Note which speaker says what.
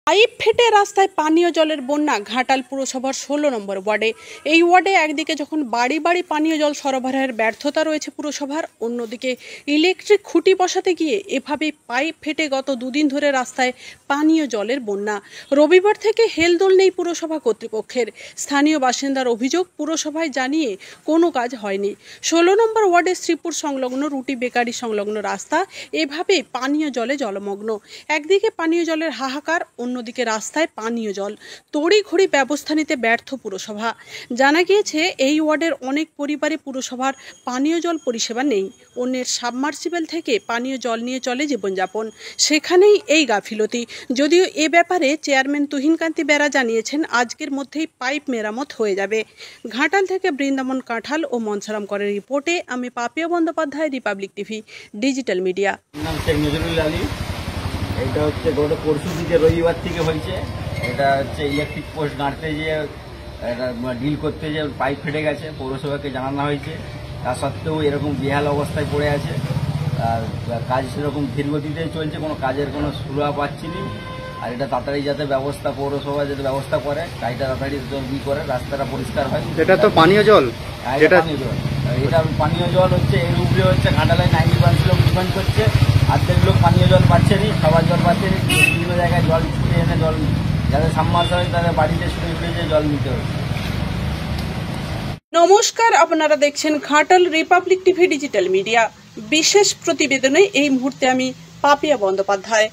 Speaker 1: Pipe ফেটে রাস্তায় পানীয় জলের বন্যা ঘাটাল পুরসভার ১৬ নম্বর ওয়ার্ডে। এই ওয়ার্ডে একদিকে যখন বাড়ি বাড়ি পানীয় জল সরবরাহের ব্যর্থতা রয়েছে পুরসভার, অন্যদিকে ইলেকট্রিক খুঁটি বসাতে গিয়ে এভাবে পাইপ ফেটে গত দুদিন ধরে রাস্তায় পানীয় জলের বন্যা। রবিবার থেকে হেলদোল নেই পুরসভা কর্তৃপক্ষের। স্থানীয় বাসিন্দার অভিযোগ, পুরসভায় জানিয়ে কোনো কাজ হয়নি। ১৬ নম্বর ওয়ার্ডে শ্রীপুর সংলগ্ন রুটি বেকারি সংলগ্ন রাস্তা এভাবে পানীয় জলে জলমগ্ন। একদিকে পানীয় জলের হাহাকার, অন্যদিকে রাস্তায় পানীয় জল। তড়িঘড়ি ব্যবস্থা নিতে ব্যর্থ পুরসভা। জানা গিয়েছে এই ওয়ার্ডের অনেক পরিবারে পুরসভার পানীয় জল পরিষেবা নেই। অন্যের সাবমার্সিবল থেকে পানীয় জল নিয়ে চলে জীবনযাপন। সেখানেই এই গাফিলতি। যদিও এ ব্যাপারে চেয়ারম্যান তুহিনকান্তি বেরা জানিয়েছেন আজকের মধ্যেই পাইপ মেরামত হয়ে যাবে। ঘাটাল থেকে বৃন্দাবন কাঁঠাল ও মনসারাম করের রিপোর্টে আমি Papiya Bandyopadhyay, Republic TV digital media.
Speaker 2: এটা হচ্ছে গত পরশু দিকে রবিবার থেকে হয়েছে। এটা হচ্ছে ইলেকট্রিক পোস্ট গাঁটতে যে এটা ডিল করতে যে পাইপ ফেটে গেছে, পৌরসভাকে জানানো হয়েছে। তা সত্ত্বেও এরকম বেহাল অবস্থায় পড়ে আছে। আর কাজ সেরকম ধীরগতিতে চলছে, কোনো কাজের কোনো সুরা পাচ্ছি না। আর এটা তাড়াতাড়ি যাতে ব্যবস্থা, পৌরসভা যাতে ব্যবস্থা করে, কাজটা তাড়াতাড়ি ই করে রাস্তাটা পরিষ্কার হয়।
Speaker 3: এটা তো পানীয় জল,
Speaker 2: এটা পানীয় জল হচ্ছে এর উপরে হচ্ছে ঘাটালায় 90% লোক ডিপেন্ড করছে। অর্ধেক লোক পানীয় জল পাচ্ছে না, খাবার জল পাচ্ছে না। বিভিন্ন জায়গায় জল ছুটে এনে জল যাদের সাবমার্সাল হয় তাদের বাড়িতে ছুটে যে জল নিতে হচ্ছে।
Speaker 1: নমস্কার, আপনারা দেখছেন Ghatal Republic TV digital media. বিশেষ প্রতিবেদনে এই মুহূর্তে আমি পাপিয়া বন্দ্যোপাধ্যায়।